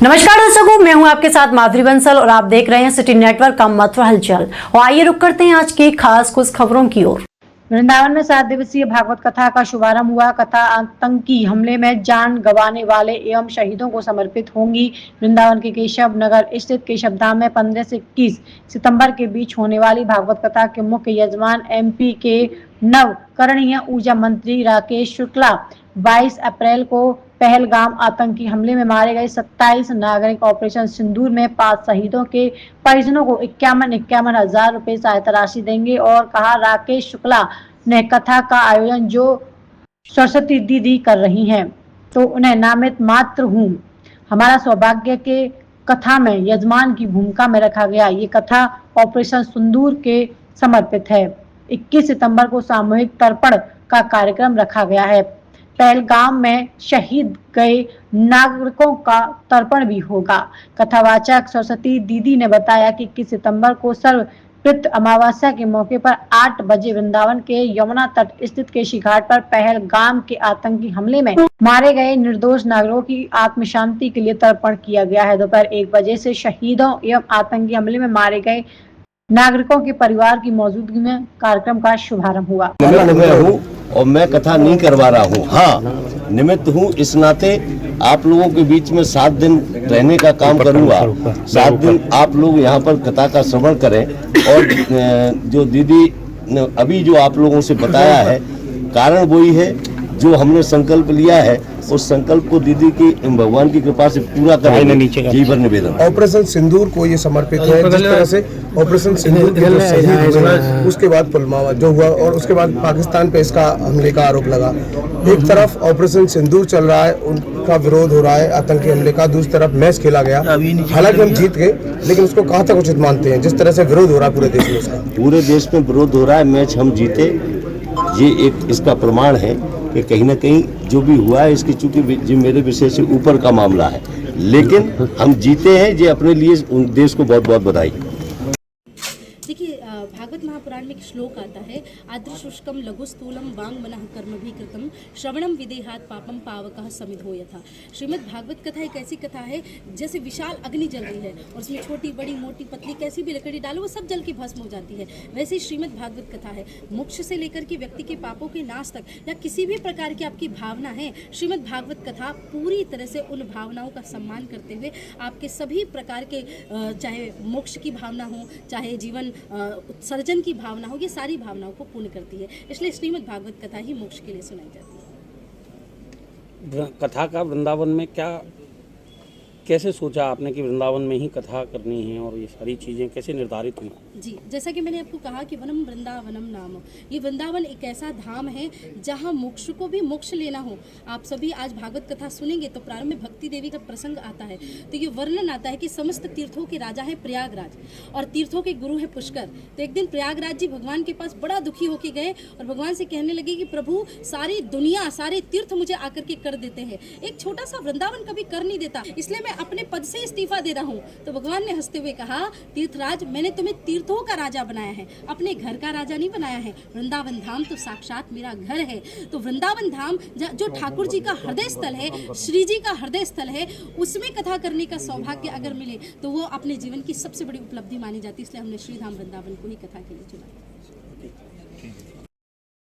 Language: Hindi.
नमस्कार दर्शकों, मैं हूं आपके साथ माधुरी बंसल और आप देख रहे हैं सिटी नेटवर्क का मथुरा हलचल। और आइए रुक करते हैं आज की खास कुछ खबरों की ओर। वृंदावन में 7 दिवसीय भागवत कथा का शुभारंभ हुआ। कथा आतंकी हमले में जान गंवाने वाले एवं शहीदों को समर्पित होंगी। वृंदावन के केशव नगर स्थित केशव धाम में 15 से 21 सितंबर के बीच होने वाली भागवत कथा के मुख्य यजमान एमपी के नवकरणीय ऊर्जा मंत्री राकेश शुक्ला 22 अप्रैल को पहलगाम आतंकी हमले में मारे गए 27 नागरिक ऑपरेशन सिंदूर में 5 शहीदों के परिजनों को 51 हजार रुपए सहायता राशि देंगे। और कहा, राकेश शुक्ला ने कथा का आयोजन जो सरस्वती दीदी कर रही हैं तो उन्हें नामित मात्र हूँ। हमारा सौभाग्य के कथा में यजमान की भूमिका में रखा गया। ये कथा ऑपरेशन सिंदूर के समर्पित है। 21 सितंबर को सामूहिक तर्पण का कार्यक्रम रखा गया है। पहलगाम में शहीद गए नागरिकों का तर्पण भी होगा। कथावाचक सरस्वती दीदी ने बताया कि 21 सितंबर को सर्वपितृ अमावस्या के मौके पर 8 बजे वृंदावन के यमुना तट स्थित केशी घाट पर पहलगाम के आतंकी हमले में मारे गए निर्दोष नागरिकों की आत्म शांति के लिए तर्पण किया गया है। दोपहर 1 बजे से शहीदों एवं आतंकी हमले में मारे गए नागरिकों के परिवार की मौजूदगी में कार्यक्रम का शुभारंभ हुआ। और मैं कथा नहीं करवा रहा हूँ, हाँ निमित्त हूँ। इस नाते आप लोगों के बीच में 7 दिन रहने का काम करूँगा। 7 दिन आप लोग यहाँ पर कथा का श्रवण करें। और जो दीदी ने अभी जो आप लोगों से बताया है, कारण वही है जो हमने संकल्प लिया है। उस संकल्प को दीदी की भगवान की कृपा से पूरा करने जीवन निवेदन। ऑपरेशन सिंदूर को ये समर्पित है। जिस तरह से ऑपरेशन सिंदूर के जो शहीद हुए, उसके बाद पुलवामा जो हुआ और उसके बाद पाकिस्तान पे इसका हमले का आरोप लगा। एक तरफ ऑपरेशन सिंदूर चल रहा है, उनका विरोध हो रहा है आतंकी हमले का, दूसरी तरफ मैच खेला गया। हालांकि हम जीत गए, लेकिन उसको कहाँ तक उचित मानते हैं जिस तरह से विरोध हो रहा है पूरे देश में? उसका पूरे देश में विरोध हो रहा है, मैच हम जीते, ये एक इसका प्रमाण है कि कहीं ना कहीं जो भी हुआ है इसकी चूंकि मेरे विषय से ऊपर का मामला है, लेकिन हम जीते हैं। ये अपने लिए देश को बहुत बहुत बधाई। देखिए, भागवत महापुराण में एक श्लोक आता है, आद्रशुष्कम लघुस्थूलम वांग मनः कर्म भी कृतम श्रवणम विदेहात पापम पावकः समिधो यथा। श्रीमद् भागवत कथा एक ऐसी कथा है जैसे विशाल अग्नि जल रही है और उसमें छोटी बड़ी मोटी पतली कैसी भी लकड़ी डालो वो सब जल के भस्म हो जाती है। वैसे ही श्रीमद् भागवत कथा है। मोक्ष से लेकर के व्यक्ति के पापों के नाश तक या किसी भी प्रकार की आपकी भावना है, श्रीमद् भागवत कथा पूरी तरह से उन भावनाओं का सम्मान करते हुए आपके सभी प्रकार के चाहे मोक्ष की भावना हो, चाहे जीवन उत्सर्जन की भावना हो, ये सारी भावनाओं को पूर्ण करती है। इसलिए श्रीमद् भागवत कथा ही मोक्ष के लिए सुनाई जाती है। कथा का वृंदावन में क्या कैसे सोचा आपने कि वृंदावन में ही कथा करनी है और ये सारी चीज़ें कैसे निर्धारित हुई? जी, जैसा कि मैंने आपको कहा कि वनम वृंदावनम नाम, ये वृंदावन एक ऐसा धाम है जहाँ मोक्ष को भी मोक्ष लेना हो। आप सभी आज भागवत कथा सुनेंगे तो प्रारंभ में भक्ति देवी का प्रसंग आता है, तो ये वर्णन आता है कि समस्त तीर्थों के राजा है प्रयागराज और तीर्थों के गुरु है पुष्कर। तो एक दिन प्रयागराज जी भगवान के पास बड़ा दुखी होके गए और भगवान से कहने लगे कि प्रभु सारी दुनिया सारे तीर्थ मुझे आकर के कर देते हैं, एक छोटा सा वृंदावन कभी कर नहीं देता, इसलिए मैं अपने पद से इस्तीफा दे रहा हूँ। तो भगवान ने हंसते हुए कहा, तीर्थराज मैंने तुम्हें तीर्थों का राजा बनाया है, अपने घर का राजा नहीं बनाया है। वृंदावन धाम तो साक्षात मेरा घर है। तो वृंदावन धाम जो ठाकुर जी का हृदय स्थल है, श्री जी का हृदय स्थल है, उसमें कथा करने का सौभाग्य अगर मिले तो वो अपने जीवन की सबसे बड़ी उपलब्धि मानी जाती है। इसलिए हमने श्री धाम वृंदावन को ही कथा के लिए चुना।